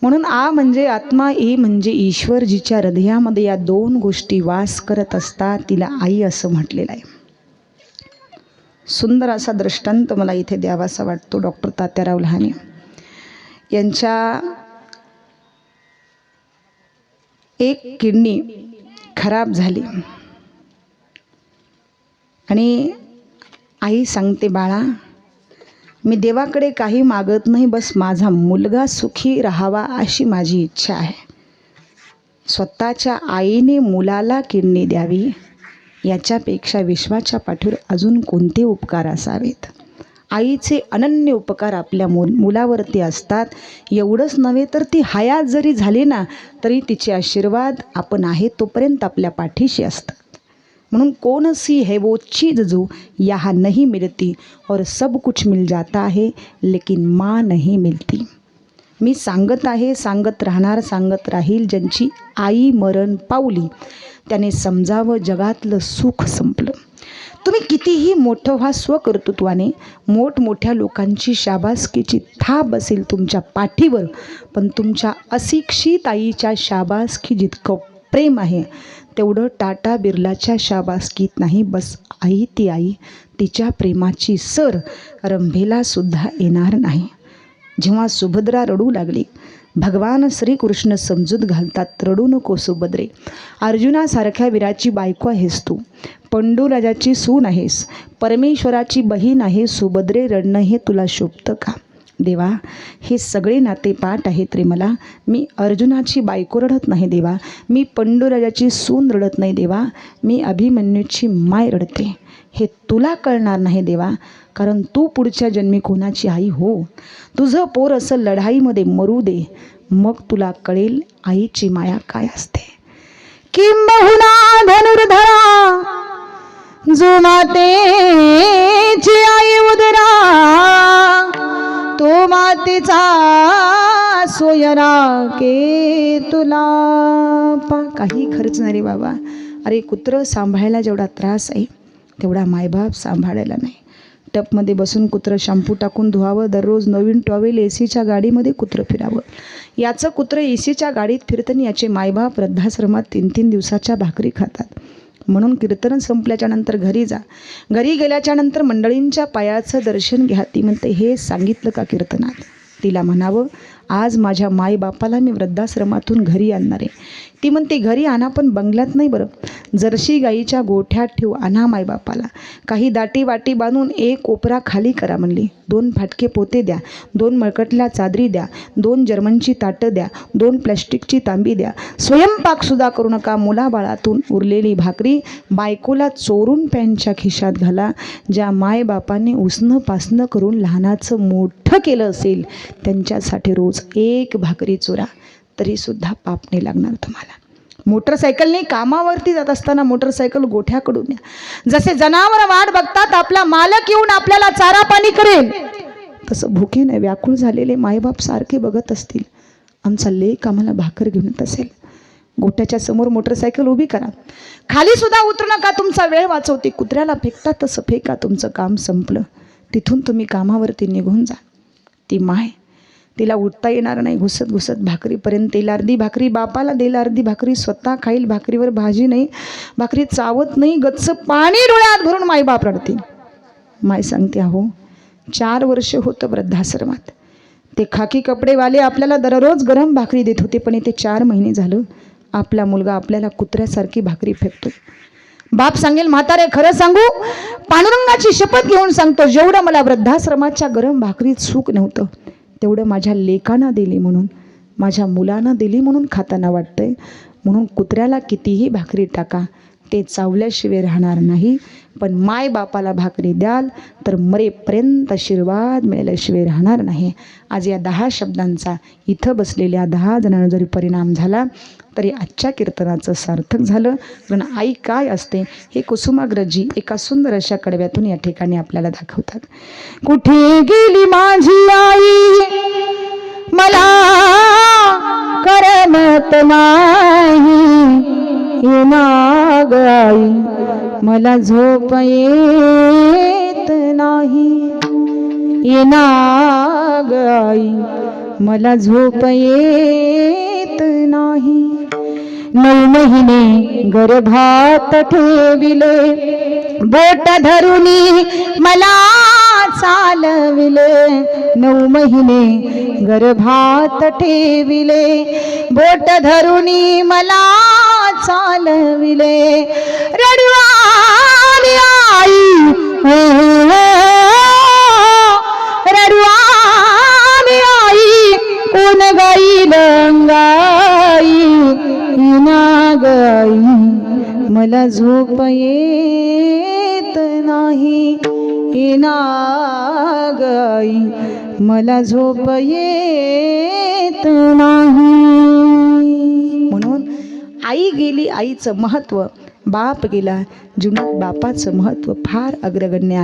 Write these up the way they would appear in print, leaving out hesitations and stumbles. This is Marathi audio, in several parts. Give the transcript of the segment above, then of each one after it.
म्हणून आ म्हणजे आत्मा, ई म्हणजे ईश्वर. जिच्या हृदयामध्ये या दोन गोष्टी वास करत असतात तिला आई असं म्हटलेलं आहे. सुंदर असा दृष्टांत मला इथे द्यावासा वाटतो. डॉक्टर तात्याराव लहाने यांच्या एक किडनी खराब झाली आणि आई सांगते, बाळा मी देवाकडे काही मागत नाही, बस माझा मुलगा सुखी राहावा अशी माझी इच्छा आहे. स्वतःच्या आईने मुलाला किडनी द्यावी याच्यापेक्षा विश्वाच्या पाठीवर अजून कोणते उपकार असावेत. आईचे अनन्य उपकार आपल्या मुलावरती असतात. एवढंच नव्हे तर ती हयात जरी झाली ना तरी तिचे आशीर्वाद आपण आहे तोपर्यंत आपल्या पाठीशी असतात. म्हणून कौन सी है वो चीज़ जो यहाँ नहीं मिलती और सब कुछ मिल जाता है लेकिन माँ नहीं मिलती. मी सांगत आहे, सांगत राहणार, सांगत राहील. ज्यांची आई मरण पावली त्याने समजावं जगातलं सुख संपलं. तुम्ही कितीही मोठं व्हा स्वकर्तृत्वाने, मोठमोठ्या लोकांची शाबासकीची थाप बसेल तुमच्या पाठीवर, पण तुमच्या अशिक्षित आईच्या शाबासकी जितकं प्रेम आहे तेवढं टाटा बिर्लाच्या शाबासकीत नाही. बस आई ती आई, तिच्या प्रेमाची सर रंभेला सुद्धा येणार नाही. जेव्हा सुभद्रा रडू लागली, भगवान श्रीकृष्ण समजूत घालतात, रडू नको सुभद्रे, अर्जुनासारख्या वीराची बायको आहेस तू, पंडूराजाची सून आहेस, परमेश्वराची बहीण आहे. सुभद्रे रडणं हे तुला शोभतं का? देवा हे सगळे नाते पाठ आहेत रे मला. मी अर्जुनाची बायको रडत नाही देवा, मी पंडूराजाची सून रडत नाही देवा, मी अभिमन्यूची माय रडते. हे तुला कळणार नाही देवा, कारण तू पुढच्या जन्मी कोणाची आई हो. तुझं पोर असं लढाईमध्ये मरू दे, मग तुला कळेल आईची माया काय असते. किंबहुना धनुर्धरा जो मातेची आई उदरा, तो मातेचा सोयरा के तुला पा. काही खर्च नाही रे बाबा. अरे कुत्रं सांभाळायला जेवढा त्रास आहे तेवढा मायबाप सांभाळायला नाही. टपमध्ये बसून कुत्रं शॅम्पू टाकून धुवावं, दररोज नवीन टॉवेल एसीच्या गाडीमध्ये कुत्रं फिरावं. याचं कुत्रं एसीच्या गाडीत फिरतं आणि याचे मायबाप वृद्धाश्रमात 3-3 दिवसाच्या भाकरी खातात. म्हणून कीर्तन संपल्याच्या नंतर घरी जा. घरी गेल्याच्या नंतर मंडळींच्या पायाचं दर्शन घ्या. ती म्हणते, हे सांगितलं का कीर्तनात? तिला म्हणावं, आज माझ्या मायबापाला मी वृद्धाश्रमातून घरी आणणार आहे. ती म्हणते, घरी आणा पण बंगल्यात नाही बरं, जर्सी गाईच्या गोठ्यात ठेवू, आणा मायबापाला. काही दाटी वाटी बांधून एक कोपरा खाली करा म्हणली. 2 फाटके पोते द्या, 2 मळकटल्या चादरी द्या, 2 जर्मनची ताटं द्या, 2 प्लॅस्टिकची तांबी द्या. स्वयंपाकसुद्धा करू नका. मुलाबाळातून उरलेली भाकरी बायकोला चोरून पॅन्टच्या खिशात घाला. ज्या मायबापाने उसणं पासणं करून लहानाचं मोठं केलं असेल त्यांच्यासाठी रोज 1 भाकरी चोरा, तरीसुद्धा पाप नाही लागणार तुम्हाला. मोटरसायकलने कामावरती जात असताना मोटरसायकल गोठ्याकडून या. जसे जनावर वाट बघतात आपला मालक येऊन आपल्याला चारा पाणी करेल, तसं भुकेने व्याकुळ झालेले मायबाप सारखे बघत असतील, आमचा लेक आम्हाला भाकर घेऊन येत असेल. गोठ्याच्या समोर मोटरसायकल उभी करा. खाली सुद्धा उतरू नका, तुमचा वेळ वाचवते. कुत्र्याला फेकतात तसं फेका, तुमचं काम संपलं. तिथून तुम्ही कामावरती निघून जा. ती माय, तिला उठता येणार नाही, घुसत घुसत भाकरीपर्यंत येईल. अर्धी भाकरी बापाला देईल, अर्धी भाकरी स्वतः खाईल. भाकरीवर भाजी नाही, भाकरी चावत नाही, गच्च पाणी डोळ्यात भरून मायबाप रडते. माय सांगते, अहो 4 वर्ष होतं वृद्धाश्रमात. ते खाकी कपडेवाले आपल्याला दररोज गरम भाकरी देत होते, पण इथे 4 महिने झालं आपला मुलगा आपल्याला कुत्र्यासारखी भाकरी फेकतो. बाप सांगेल, म्हातारे खरं सांगू, पांडुरंगाची शपथ घेऊन सांगतो, जेवढं मला वृद्धाश्रमाच्या गरम भाकरीत सुख नव्हतं तेवढं माझ्या लेकांना दिली म्हणून, माझ्या मुलांना दिली म्हणून खाताना वाटतंय. म्हणून कुत्र्याला कितीही भाकरी टाका, ते चावल्याशिवाय राहणार नाही. पण माय बापाला भाकरी द्याल तर मरेपर्यंत आशीर्वाद मिळाल्याशिवाय राहणार नाही. आज या 10 शब्दांचा इथं बसलेल्या 10 जणांना जरी परिणाम झाला तरी आजच्या कीर्तनाचं सार्थक झालं. कारण आई काय असते हे कुसुमाग्रजी एका सुंदर अशा कडव्यातून या ठिकाणी आपल्याला दाखवतात. कुठे गेली माझी आई, मला करमत नाही, येना ग आई, मला झोप येत नाही, येना ग आई मला झोप येत नाही. 9 महिने गर्भात ठेविले, बोट धरुनी मला चालविले. 9 महिने गर्भात ठेविले, बोट धरुनी मला चालविले. रडवाली आई रडवाली आई कोण गाईल अंगाई ना गाई मला झोप येत नाही. ना गाई मला झोप येत नाही. म्हणून आई गेली, आईचं महत्त्व, बाप गेला, जीवनात बापाचं महत्त्व फार अग्रगण्य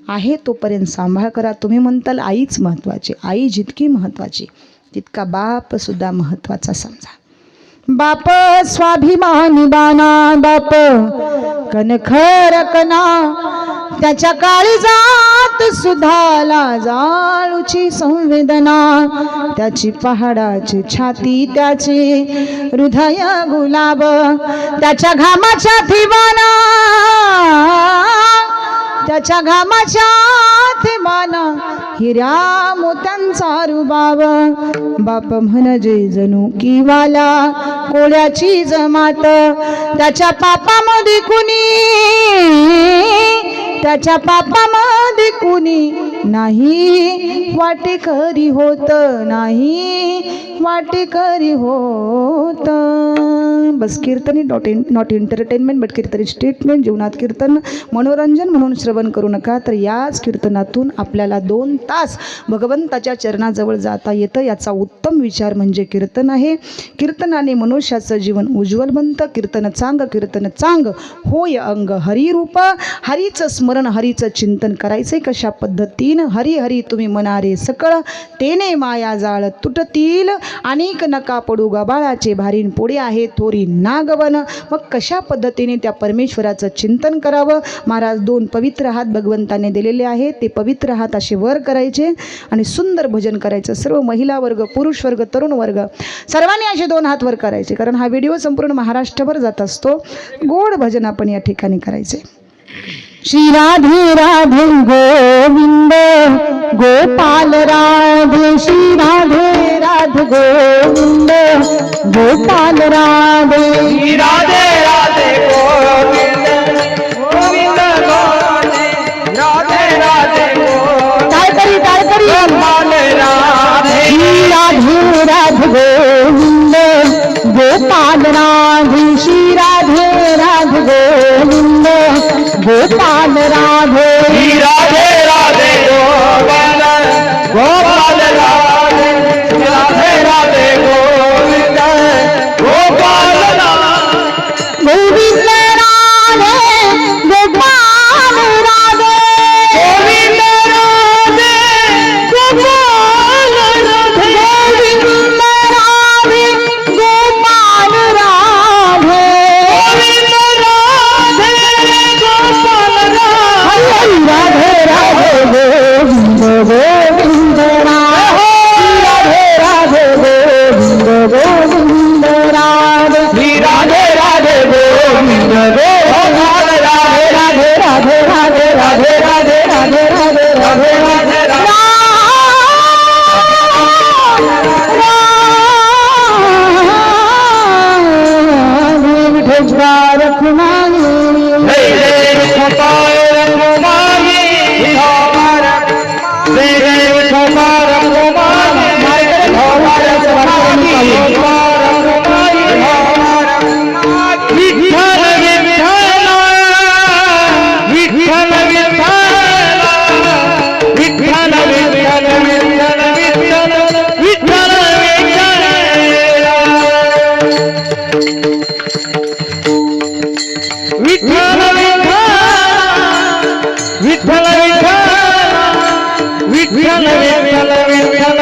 आहे तोपर्यंत सांभाळ करा. तुम्ही म्हणताल आईच महत्त्वाची, आई जितकी महत्त्वाची तितका बाप सुद्धा महत्त्वाचा समजा. बाप स्वाभिमानी बाना, बाप कणखर कणा, त्याच्या काळजात सुधाला जाळूची संवेदना. त्याची पहाडाची छाती, त्याचे हृदय गुलाब, त्याच्या घामाच्या थिबाना, त्याच्या घामाच्या थिबाना हिऱ्या मोत्यांचा रुबाब. बाप म्हणजे जणू किवाला कोळ्याची जमात, त्याच्या पापामध्ये कुणी, त्याच्या पापामध्ये कुणी नाही वाटेकरी होत, नाही वाटेकरी होत. बस कीर्तनी नॉट एंटरटेनमेंट बट कीर्तनी स्टेटमेंट. जीवनात कीर्तन मनोरंजन म्हणून श्रवण करू नका, तर याच कीर्तनातून आपल्याला 2 तास भगवंताच्या चरणाजवळ जाता येतं. याचा उत्तम विचार म्हणजे कीर्तन आहे. कीर्तनाने मनुष्याचं जीवन उज्ज्वल बनतं. कीर्तन चांग होय अंग हरिरूप. हरीचं स्मरण, हरीचं चिंतन करायचे कशा पद्धतीनं. हरी हरी तुम्ही मनारे सकळ, तेने माया जाळ तुटतील. अनेक नका पडू गबाळाचे, भारीन पोडे आहे थोरी नागवन. मग कशा पद्धतीने त्या परमेश्वराचं चिंतन करावं. महाराज 2 पवित्र हात भगवंताने दिलेले आहेत, ते पवित्र हात असे वर करायचे आणि सुंदर भजन करायचं. सर्व महिला वर्ग, पुरुष वर्ग, तरुण वर्ग सर्वांनी असे 2 हात वर करायचे, कारण हा व्हिडिओ संपूर्ण महाराष्ट्रभर जात असतो. गोड भजन आपण या ठिकाणी करायचे. श्री राधे राधे गोविंद गोपाल राधे, श्री राधे राधे गोविंद गोपाल राधे, श्री राधे राधे गोविंद गोविंद राधे राधे ताळकरी गोपाल राधे, श्री राधे राधे गोविंद गोपाल राधे, श्री राधे राधे गोविंद गोपाल राधे, श्री राधे राधे गोपाल गोपाल राधे, राधे राधे गोविंद गोपाल राधे, गोविंद राधे गोपाल राधे, गोविंद राधे गोपाल राधे, गोविंद राधे गोपाल राधे, गोविंद राधे गोपाल राधे, राधे राधे गोविंद गोविंद राधे, राधे गोविंद गोविंद राधे, श्री राधे राधे गोविंद गोपाल राधे, राधे राधे राधे राधे राधे राधे राधे राधे राधे विठोबा रखुमाई, विठोबा रखुमाई, विठोबा रखुमाई, विठ्ठल विठ्ठल विठ्ठल विठ्ठल विठ्ठल विठ्ठल विठ्ठल विठ्ठल विठ्ठल विठ्ठल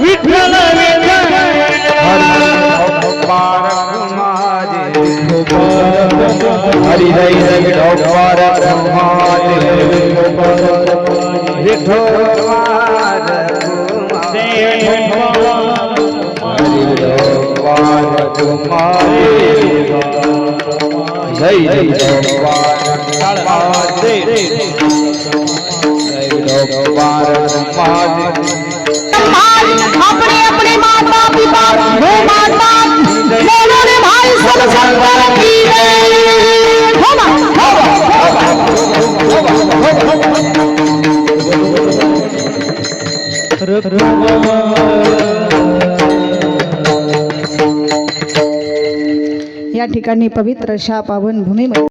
विठ्ठल विठ्ठल हरि हरि विठोबा अपने अपने माता पिता वो माता दोनों ने भाई सब संग की या ठिकाणी पवित्र अशा पावन भूमीमध्ये